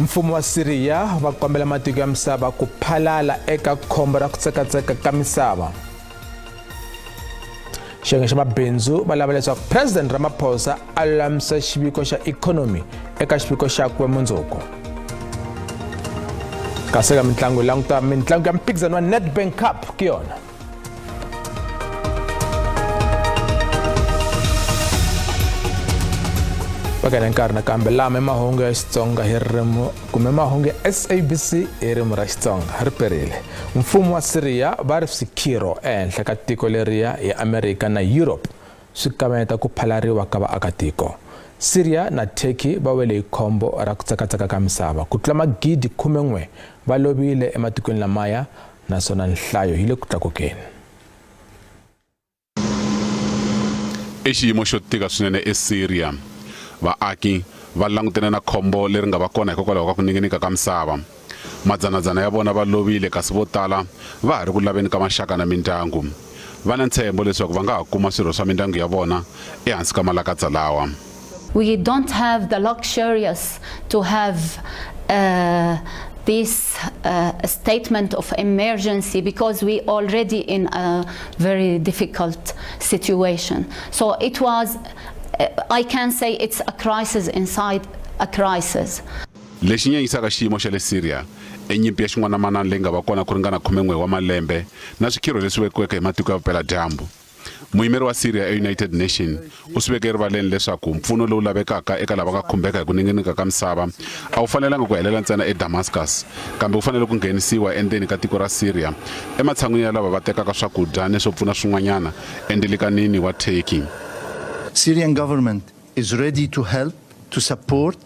Mfumo wa Syria va kombela matiko ya misava ku phalala eka khombo ra ku tsekatseka ka misava. Xiyenge xa mabindzu va lava leswaku President Ramaphosa a lulamisa xiviko xa ikhonomi eka xiviko xa ku mundzuku. Kasi ka mitlangu languta mitlangu ya mphikizano wa Nedbank Cup ki yona. Pakena nkarhi nakambe lama mahungu ya Xitsonga hi ririmi kumbe mahungu ya SABC hi ririmi ra Xitsonga ri perile. Mfumo wa Syria va ri swikiro ehenhla ka tiko leriya hi America na Europe swi kavanyeta ku phalariwa ka vaakatiko. Syria na Turkey va wele hi khombo ra ku tsekatseka ka misava. Ku tlula magidi 11 va lovile ematikweni lamaya naswona nhlayo hi le ku tlakukeni. Xiyimo xo tika swinene eSyria. Vaaki va langutene na khombo leri nga va kona hikokwalaho ka ku ninginika ka misava. Madzanadzana ya vona va lovile kasi vo tala va ha ri ku laveni ka maxaka na mindyangu. Va na ntshembo leswaku va nga ha kuma swirho swa mindyangu ya vona ehansi ka malakatsa lawa. We don't have the luxurious to have this statement of emergency because we already in a very difficult situation. So it was, I can say it's a crisis inside a crisis. Lexi nyanyisaka xiyimo xa le Syria enyimpi ya xin'wana na manana leyi nga va kona ku ringana 11 wa malembe na swikiro leswi vekiweke hi matiko ya vupela dyambu. Muyimeri wa Syria United Nation u swi veke erivaleni leswaku mpfuno lowu lavekaka eka lava nga khumbeka hi ku ninginika ka misava a wu fanelanga ku helela ntsena eDamascus kambe wu fanele ku nghenisiwa endzeni ka tiko ra Syria ematshan'wini ya lava va tekaka swakudya ni swo pfuna swin'wanyana endilikanini wa Turkey. Syrian government is ready to help, to support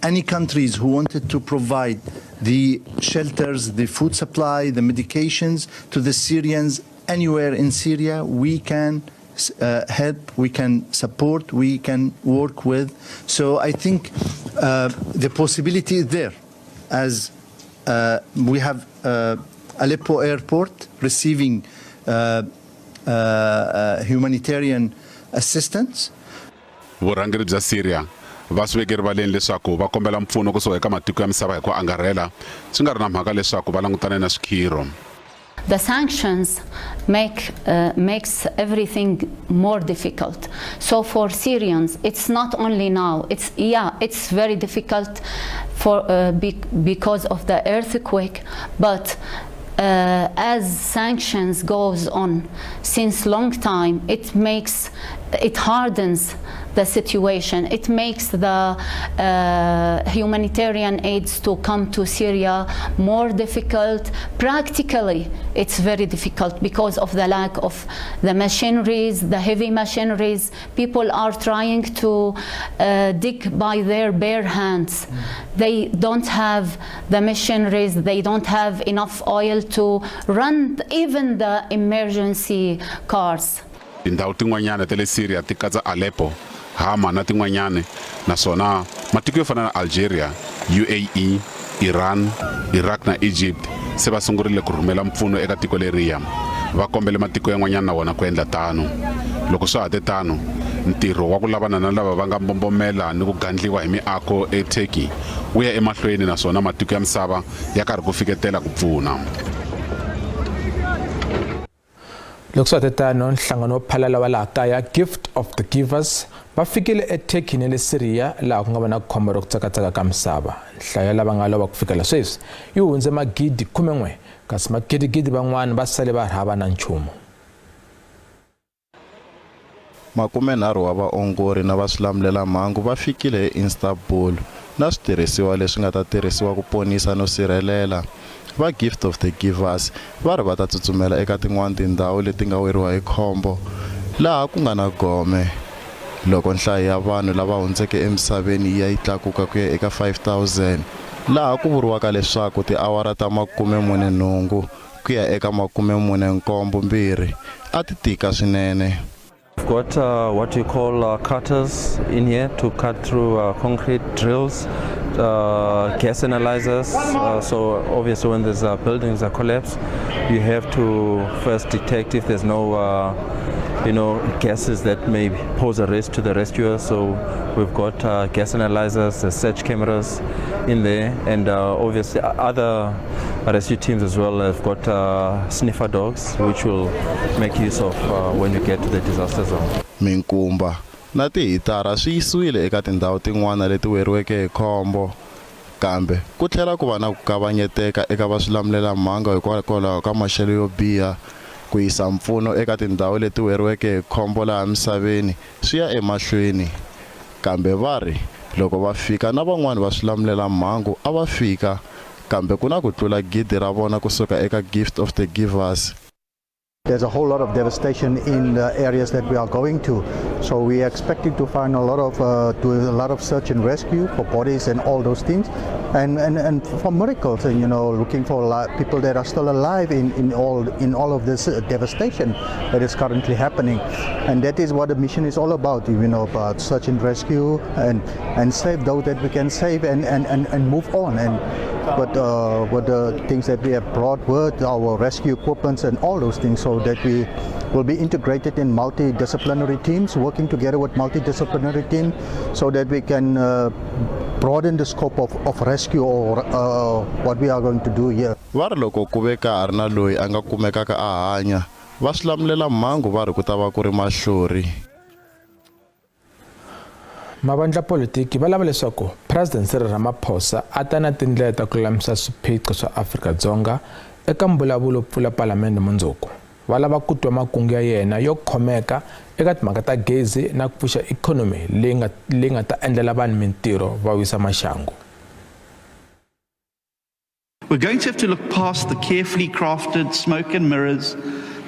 any countries who wanted to provide the shelters, the food supply, the medications to the Syrians anywhere in Syria. We can help, we can support, we can work with. So I think the possibility is there, as we have Aleppo airport receiving humanitarian assistance. Vurhangeri bya Syria va swi veke erivaleni leswaku va kombela mpfuno kusuka eka matiko ya misava hi ku angarhela swi nga ri na mhaka leswaku va langutane na swikiro. The sanctions makes everything more difficult. So for Syrians, it's not only now. It's very difficult for because of the earthquake, but as sanctions goes on since long time, it hardens the situation. It makes the humanitarian aids to come to Syria more difficult. Practically, it's very difficult because of the lack of the machineries, the heavy machineries. People are trying to dig by their bare hands. They don't have the machineries, they don't have enough oil to run even the emergency cars. Tindhawu tin'wanyana ta le Syria ti katsa Aleppo, Hama na tin'wanyana naswona matiko yo fana na Algeria, UAE, Iran, Iraq na Egypt se va sungurile ku rhumela mpfuno eka tiko leriya. Va kombele matiko yan'wanyana na wona ku endla tano. Loko swa ha te tano, ntirho wa ku lavana na lava va nga mbombomela ni ku gandliwa hi miako eTurkey wu ya emahlweni naswona matiko ya misava ya karhi ku fiketela ku pfuna. Loko swa tetano nhlangano wo phalala wa laha kaya Gift of the Givers va fikile eTurkey ni le Syria laha ku nga va na khombo ro ku tsakatsaka ka misava. Nhlayo lava nga lova ku fikela sweswi yi hundze magidi 11 kasi magidigidi van'wana va sale va hava na nchumu. 30 wa vaongori na vaswilamulelamhangu va fikile eIstanbul na switirhisiwa leswi nga ta tirhisiwa ku ponisa no sirhelela. Va Gift of the Givers va ri va ta tsutsumela eka tin'wana tindhawu leti nga weriwa hi khombo laha ku nga na gome. Loko nhlayo ya vanhu lava hundzeke emisaveni yi tlakuka ku ya eka 5,000 laha ku vuriwaka leswaku tiawara ta 48 ku ya eka 42 a ti tika swinene. We've got what we call cutters in here to cut through concrete drills, gas analyzers. So obviously when there's buildings that collapse, you have to first detect if there's no gases that may pose a risk to the rescuers. So we've got gas analyzers, search cameras in there, and obviously other rescue teams as well have got sniffer dogs, which will make use of when you get to the disaster zone. Minkumba na tihitara swi yisiwile eka tindhawu tin'wana leti weriweke hi khombo, kambe ku tlhela ku va na ku kavanyeteka eka vaswilamulelamhangu hikwalaho ka maxelo yo biha. Ku yisa mpfuno eka tindhawu leti weriweke hi khombo laha misaveni swi ya emahlweni, kambe va ri loko va fika na van'wani vaswilamulelamhangu a va fika, kambe ku na ku tlula gidi ra vona kusuka eka gift of the givers. There's a whole lot of devastation in the areas that we are going to, so we are expecting to find a lot of search and rescue for bodies and all those things, and for miracles, and looking for people that are still alive in all of this devastation that is currently happening, and that is what the mission is all about. About search and rescue and save those that we can save and move on. And with the things that we have brought with our rescue equipment and all those things, so that we will be integrated in multidisciplinary teams, working together with multidisciplinary teams, so that we can broaden the scope of rescue or what we are going to do here. Va ri loko ku ve ka ha ri na loyi a nga kumekaka a hanya, vaswilamulelamhangu va ri ku ta va ku ri mahlori. Mavandla politiki va lava leswaku President Cyril Ramaphosa a ta na tindlela ta ku lulamisa swiphiqo swa Afrika-Dzonga eka mbulavulo pfula palamende mundzuku. Va lava ku twa makungu ya yena yo khomeka eka timhaka ta gezi na ku pfuxa ikhonomi leyi nga ta endlela vanhu mintirho va wisa maxangu. We're going to have to look past the carefully crafted smoke and mirrors,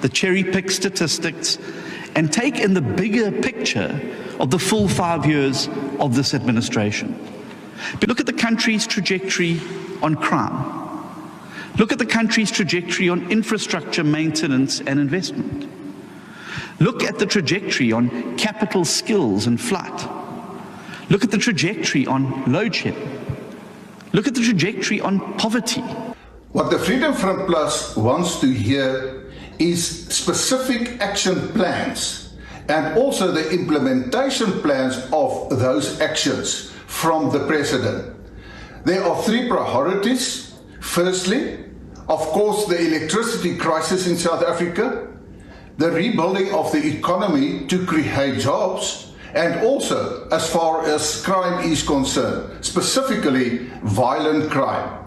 the cherry-picked statistics, and take in the bigger picture of the full 5 years of this administration. But look at the country's trajectory on crime. Look at the country's trajectory on infrastructure maintenance and investment. Look at the trajectory on capital skills and flight. Look at the trajectory on load shedding. Look at the trajectory on poverty. What the Freedom Front Plus wants to hear is specific action plans and also the implementation plans of those actions from the President. There are 3 priorities. Firstly, of course, the electricity crisis in South Africa, the rebuilding of the economy to create jobs, and also as far as crime is concerned, specifically violent crime.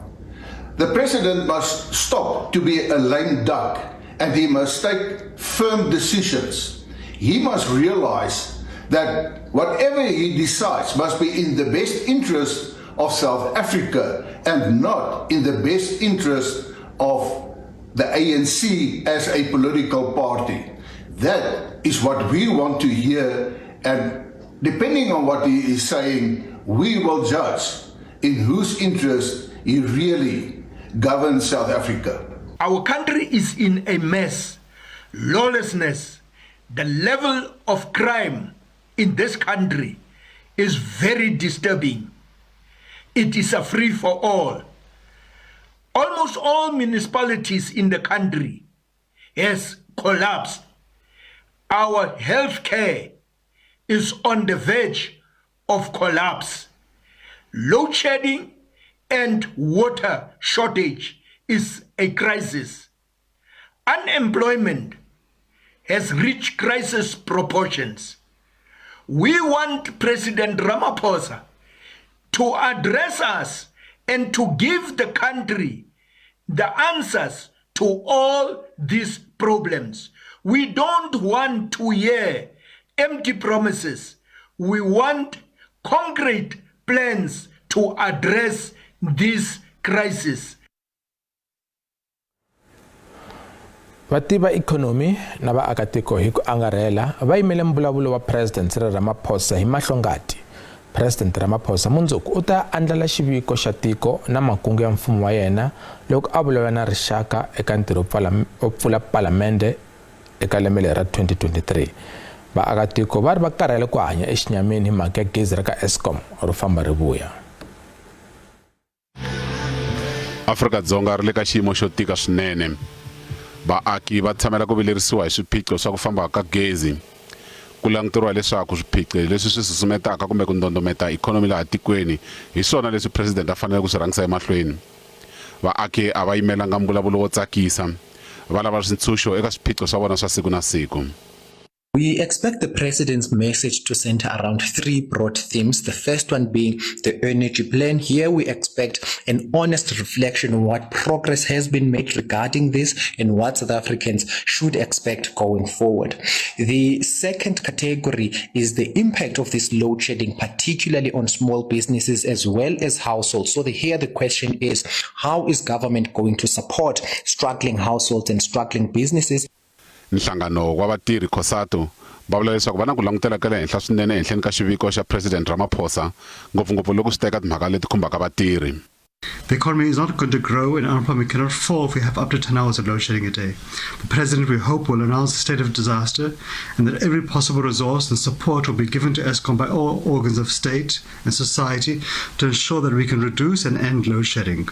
The President must stop to be a lame duck, and he must take firm decisions. He must realize that whatever he decides must be in the best interest of South Africa and not in the best interest of the ANC as a political party. That is what we want to hear, and depending on what he is saying, we will judge in whose interest he really governs South Africa. Our country is in a mess. Lawlessness, the level of crime in this country is very disturbing. It is a free-for-all. Almost all municipalities in the country has collapsed. Our healthcare is on the verge of collapse. Load shedding and water shortage is a crisis. Unemployment has reached crisis proportions. We want President Ramaphosa to address us and to give the country the answers to all these problems. We don't want to hear empty promises. We want concrete plans to address this crisis. Vatiba ikhonomi na vaakatiko hi ku angarhela va yimele mbulavulo wa President Cyril Ramaphosa hi mahlongati. President Ramaphosa mundzuku u ta andlala xiviko xa tiko na makungu ya mfumo wa yena loko a vulavula na rixaka eka ntirho wo pfula palamende eka lembe ra 2023. Vaakatiko va ri va karhele ku hanya exinyamini hi mhaka ya gezi ra ka Eskom ro famba ri vuya. Afrika-Dzonga ri le ka xiyimo xo tika swinene. vaaki va tshamela ku vilerisiwa hi swiphiqo swa ku famba ka gezi ku languteriwa leswaku swiphiqo leswi swi susumetaka kumbe ku ndondometa ikhonomi laha tikweni hi swona leswi president a fanele ku swi rhangisa emahlweni. Vaaki a va yimelanga mbulavulo wo tsakisa va lava swintshuxo eka swiphiqo swa vona swa siku na siku. We expect the President's message to center around three broad themes. The first one being the energy plan. Here we expect an honest reflection on what progress has been made regarding this and what South Africans should expect going forward. The second category is the impact of this load shedding, particularly on small businesses as well as households. So here the question is, how is government going to support struggling households and struggling businesses? Nhlangano wa vatirhi COSATU va vula leswaku va na ku langutela ka le henhla swinene ehenhleni ka xiviko xa President Ramaphosa ngopfungopfu loko swi teka timhaka leti khumbaka vatirhi. The economy is not going to grow and unemployment cannot fall if we have up to 10 hours of load shedding a day. The President, we hope, will announce a state of disaster and that every possible resource and support will be given to Eskom by all organs of state and society to ensure that we can reduce and end load shedding.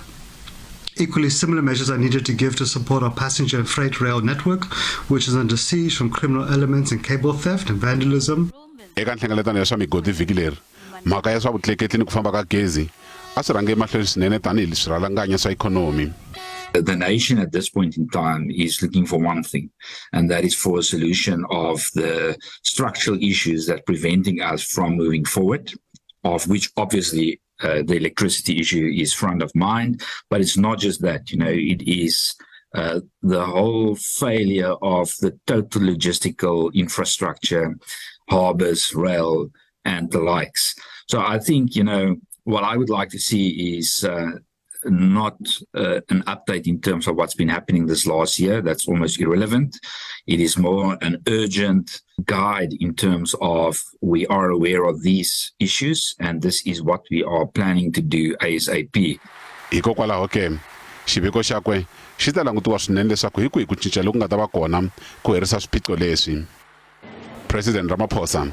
Equally, similar measures are needed to give to support our passenger and freight rail network, which is under siege from criminal elements and cable theft and vandalism. Eka nhlengeletano ya swa migodi vhiki leri, mhaka ya swa vutleketli ni ku famba ka gezi a swi rhange emahlweni swinene tanihi swirhalanganya swa ikhonomi. The nation at this point in time is looking for one thing, and that is for a solution of the structural issues that are preventing us from moving forward, of which obviously the electricity issue is front of mind, but it's not just that, it is the whole failure of the total logistical infrastructure, harbors, rail, and the likes. So I think, what I would like to see is not an update in terms of what's been happening this last year. That's almost irrelevant. It is more an urgent guide in terms of we are aware of these issues and this is what we are planning to do ASAP. Hikokwalaho ke xiviko xakwe xi ta langutiwa swinene leswaku hi kwihi ku cinca loku nga ta va kona ku herisa swiphiqo leswi. President Ramaphosa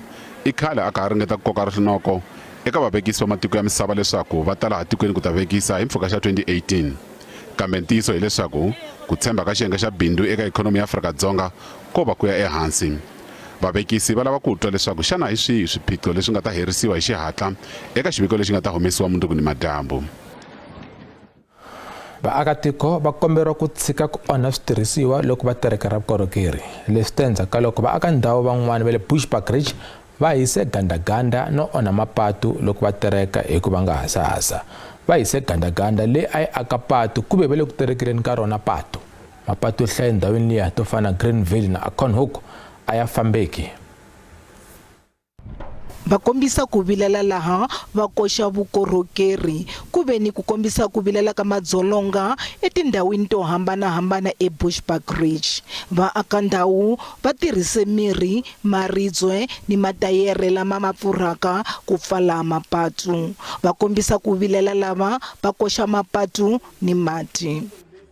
i khale a ka ringeta ku koka rinoko eka vavekisi va matiko ya misava leswaku va ta laha tikweni ku ta vekisa hi mpfhuka xa 2018. Kambe ntiyiso hileswaku ku tshemba ka xiyenge xa bindu eka ikhonomi ya Afrika-Dzonga ko va ku ya ehansi. Vavekisi va lava ku twa leswaku xana hi swihi swiphiqo leswi nga ta herisiwa hi xihatla eka xiviko lexi nga ta humesiwa mundzuku ni madyambu. Vaakatiko va komberiwa ku tshika ku onha switirhisiwa loko va terekera vukorhokeri. Leswi ta endzhaku loko vaaka ndhawu van'wana va le Bushbuckridge va hise gandaganda no onha mapatu loko va tereka hi ku va nga hasahasa. Va hise gandaganda leyi a yi aka patu kumbe va le ku terekeleni ka rona patu. Mapatu yo hlaya endhawini liya to fana Greenville na Mahungu a ya fambeki. Va kombisa ku vilela laha va koxa vukorhokeri ku ve ni ku kombisa ku vilela ka madzolonga etindhawini to hambanahambana eBushbuckridge. Vaaka ndhawu va tirhise mirhi, maribye ni matayere lama ma pfurhaka ku pfala mapatu. Va kombisa ku vilela lava va koxa mapatu ni mati.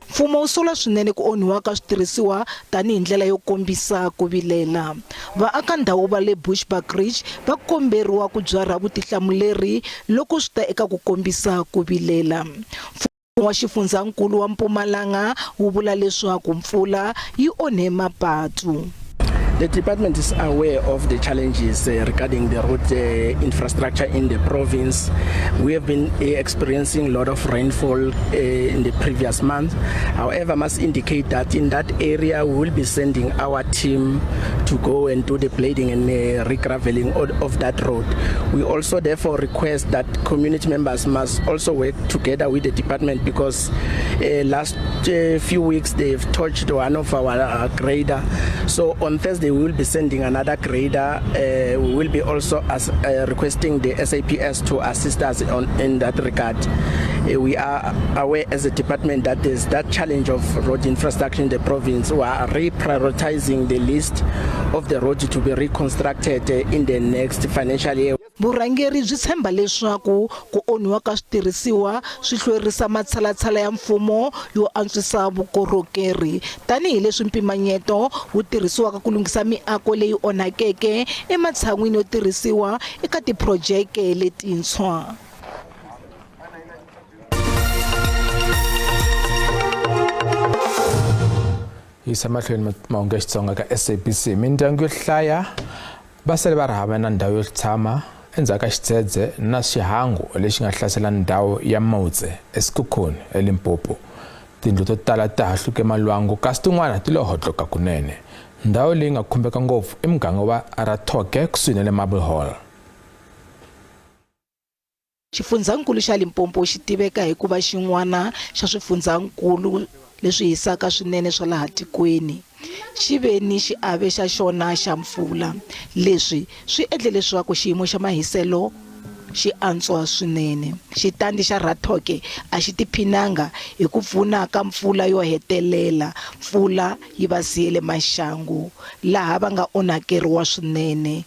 Mfumo wu sola swinene ku onhiwa ka switirhisiwa tanihi ndlela yo kombisa ku vilela. Vaaka ndhawu va le Bushbuckridge va komberiwa ku byarha vutihlamuleri loko swi ta eka ku kombisa ku vilela. Mfumo wa xifundzankulu wa Mpumalanga wu vula leswaku mpfula yi onhe mapatu. The department is aware of the challenges regarding the road infrastructure in the province. We have been experiencing a lot of rainfall in the previous month. However, I must indicate that in that area we will be sending our team to go and do the blading and regraveling of that road. We also therefore request that community members must also work together with the department because last few weeks they've touched one of our grader. So on Thursday we will be sending another grader. We will be also requesting the SAPS to assist us in that regard. We are aware as a department that there's that challenge of road infrastructure in the province. We are reprioritizing the list of the roads to be reconstructed in the next financial year. Vurhangeri byi tshemba leswaku ku onhiwa ka switirhisiwa swi hlwerisa matshalatshala ya mfumo yo antswisa vukorhokeri tanihi leswi mpimanyeto wu tirhisiwaka ku lunghisa miako leyi onhakeke ematshan'wini yo tirhisiwa eka tiprojeke letintshwa. yisa mahlweni mahungu ya Xitsonga ka SABC. Mindyangu yo hlaya va sele va ri hava na ndhawu yo tshama endzhaku ka xitsetse na xihangu lexi nga hlasela ndhawu ya Motse eSikhukhuni eLimpopo. Tindlu to tala ta hahluke malwangu kasi tin'wana ti lo hotloka kunene. Ndhawu leyi nga khumbeka ngopfu i muganga wa Arathoke kusuhi na le Marble Hall. Xifundzhankulu xa Limpopo xi tiveka hi ku va xin'wana xa swifundzhankulu leswi hisaka swinene swa laha tikweni. Xi ve ni xiave xa xona xa mpfula. Leswi swi endle leswaku xiyimo xa mahiselo xi antswa swinene. Xitandi xa Arathoke a xi tiphinanga hi ku pfuna ka mpfula yo hetelela. Mpfula yi va siyele maxangu laha va nga onhakeriwa swinene.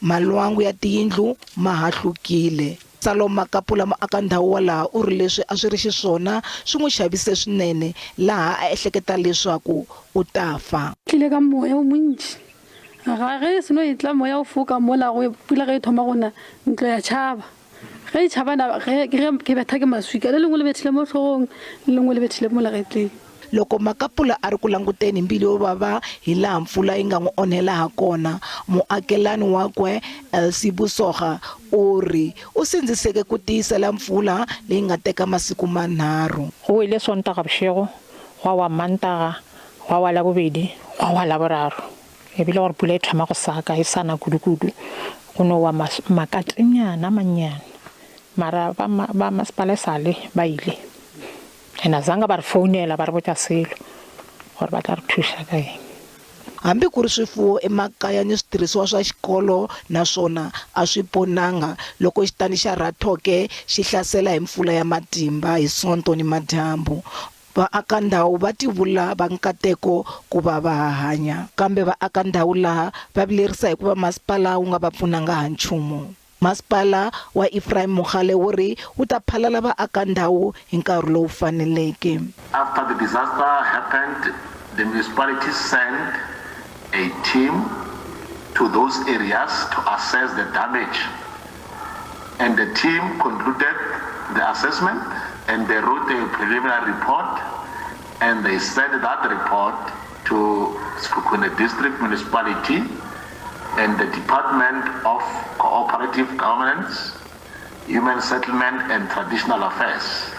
Malwangu ya tiyindlu ma hahlukile. Salo Makapula aka ndhawu wa laha u ri leswi a swi ri xiswona swi n'wi xavise swinene laha a ehleketa leswaku u ta fa. Tlile ka moya o montši ga ge seno e tla moya o foka mola go pula ge e thoma gona ntlo ya tšhaba ge e tšhabana ke betha ke maswika le lengwe le bethile mo tlhogong le lengwe le bethile mo lagetleng. Loko Makapula a ri ku languteni mbili yo vava hi laha mpfula yi nga n'wi onhela ha kona, muakelani wakwe Sibusoga u ri u sindziseke ku tiyisela mpfula leyi nga teka masiku manharhu. Go ile Sontaga bošego gwa wa Mantaga gwa wa Labobedi gwa wa Laboraro ebile gore pula e thoma go saka e sana kudu-kudu go no wa makatenyana mannyane mara ba masepala sale ba ile ena zanga ba re founela ba re botsa selo gore ba tla re thusa ka eng. Hambi ku ri swifuwo emakaya ni switirhisiwa swa xikolo naswona a swi ponanga loko xitandi xa Arathoke xi hlasela hi mpfula ya matimba hi Sonto ni madyambu. Vaaka ndhawu va tivula va nkateko ku va va hanya, kambe vaaka ndhawu laha va vilerisa hikuva masipala wu nga va pfunanga ha nchumu. Masipala wa Ephraim Mogale wo ri wu ta phalala vaaka ndhawu hi nkarhi lowu faneleke. After the disaster happened, the municipality sent a team to those areas to assess the damage, and the team concluded the assessment and they wrote a preliminary report and they sent that report to Sekhukhune District Municipality and the Department of Cooperative Governance, Human Settlement and Traditional Affairs,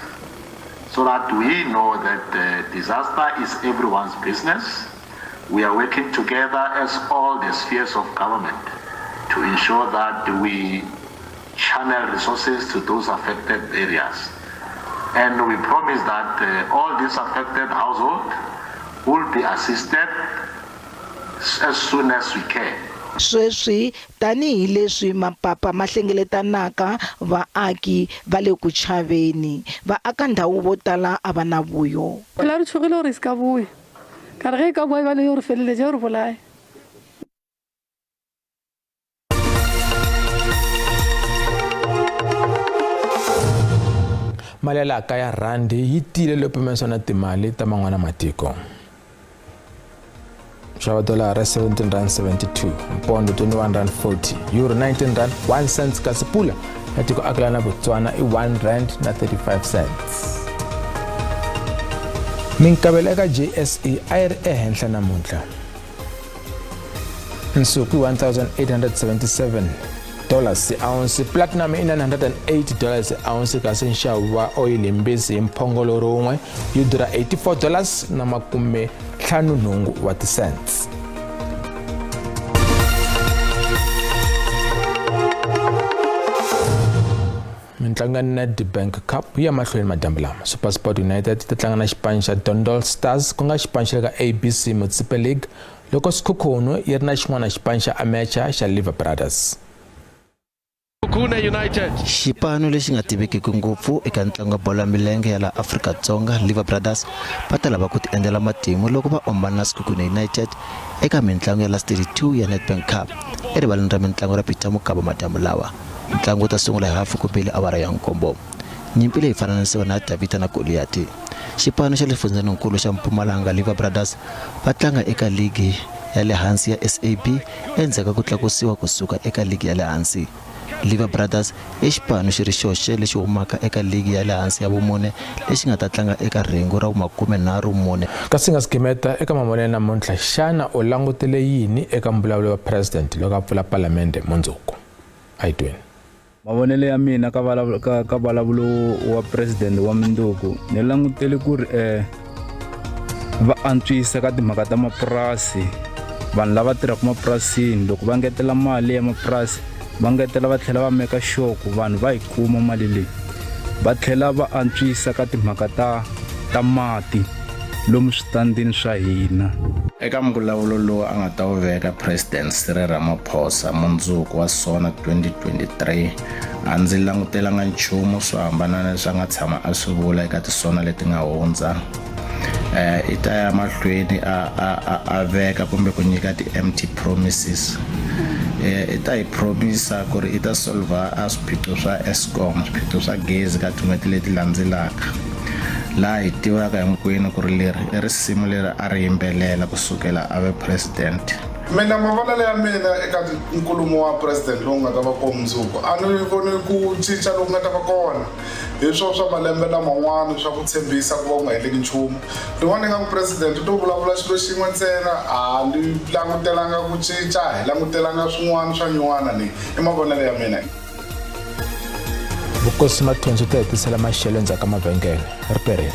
so that we know that the disaster is everyone's business. We are working together as all the spheres of government to ensure that we channel resources to those affected areas. And we promise that all these affected households will be assisted as soon as we can. Sweswi tanihi leswi mapapa ma hlengeletanaka vaaki va le ku chaveni, vaaka ndhawu vo tala a va na vuyo. La re tshogile gore se ka boe ka re ge ka boe ba le gore feleletse gore bolae. Mali ya laha kaya randi yi tile loko pimanisiwa na timali ta man'wana matiko. Nxavo dolara 17.72, pondo 21.40, euro 19.01 cents, kasi pula ya tiko akela na Botswana i R1.35. Minkavelo eka JSE a yi ri ehenhla namuntlha. Nsuku $1,877 a ounce, platinum i $908 a ounce, kasi nxavo wa oil yimbisi hi mphongolo ron'we yi durha $84.58. Mitlangu ya Nedbank Cup ya mahlweni madyambu lama. SuperSport United ta tlanga na xipano xa Dondol Stars ku nga xipano xa ABC Municipal League, loko Sekhukhune yi ri na xin'wana xipano xa Amateur xa Liver Brothers. Xipano lexi nga tivekiki ngopfu eka ntlangu wa bola ya milenge ya la Afrika-Dzonga, Liver Brothers, va ta lava ku ti endlela matimu loko va ombana na Sekhukhune United eka mitlangu ya last 32 ya Nedbank Cup erivaleni ra mitlangu ra Peter Mokaba madyambu lawa. Ntlangu ta sungula hi hafu ku mbili awara ya nkombo. Nyimpi leyi fananisiwa na Davita na Goliath. Xipano xa le fundzeninkulu xa Mpumalanga, Liver Brothers, va tlanga eka ligi ya le hansi ya SAB endzhaku ku tlakusiwa kusuka eka ligi ya le hansi. Liver Brothers i xipano xi ri xoxe lexi humaka eka ligi ya le hansi ya vumune lexi nga ta tlanga eka ringu ra 24. Kasi nga skimeta eka mavonelo namuntlha, xana u langutele yini eka mbulavulo wa president loko a pfula palamende mundzuku? Ayitweni. Mavonelo ya mina ka valavulo wa president wa mundzuku ni langutele ku ri va antswisa ka timhaka ta mapurasi, vanhu lava tirhaka mapurasini loko va ngetela mali ya mapurasi va ngetela va tlhela va meka sure ku vanhu va yi kuma mali leyi, va tlhela va antswisa ka timhaka ta mati lomu switandini swa hina. Eka mbulavulo lowu a nga ta wu veka President Cyril Ramaphosa mundzuku wa Sona 2023, a ndzi langutelanga nchumu swo hambana na leswi a nga tshama a swi vula eka tisona leti nga hundza. I ta ya mahlweni a veka kumbe ku nyika ti-empty promises. I ta hi promisa ku ri i ta solva a swiphiqo swa Eskom, swiphiqo swa gezi ka tin'hweti leti landzelaka, laha hi tivaka hinkwenu ku ri leri i risimu leri a ri yimbelela kusukela a ve president. Mina mavonelo ya mina eka nkulumo wa president lowu nga ta va kona mundzuku, a ni voni ku cinca loku nga ta va kona hi swo swa malembe laman'wana swa ku tshembisa ku va u nga endleki nchumu. Ni vona nga ku president u to vulavula xilo xin'we ntsena, a ni langutelanga ku cinca, hi langutelanga swin'wana swa nyuwana ni i mavonelo ya mina. Vukosi Mathonsi u ta hetisela maxelo endzhaku ka mavhengele. Ri perile.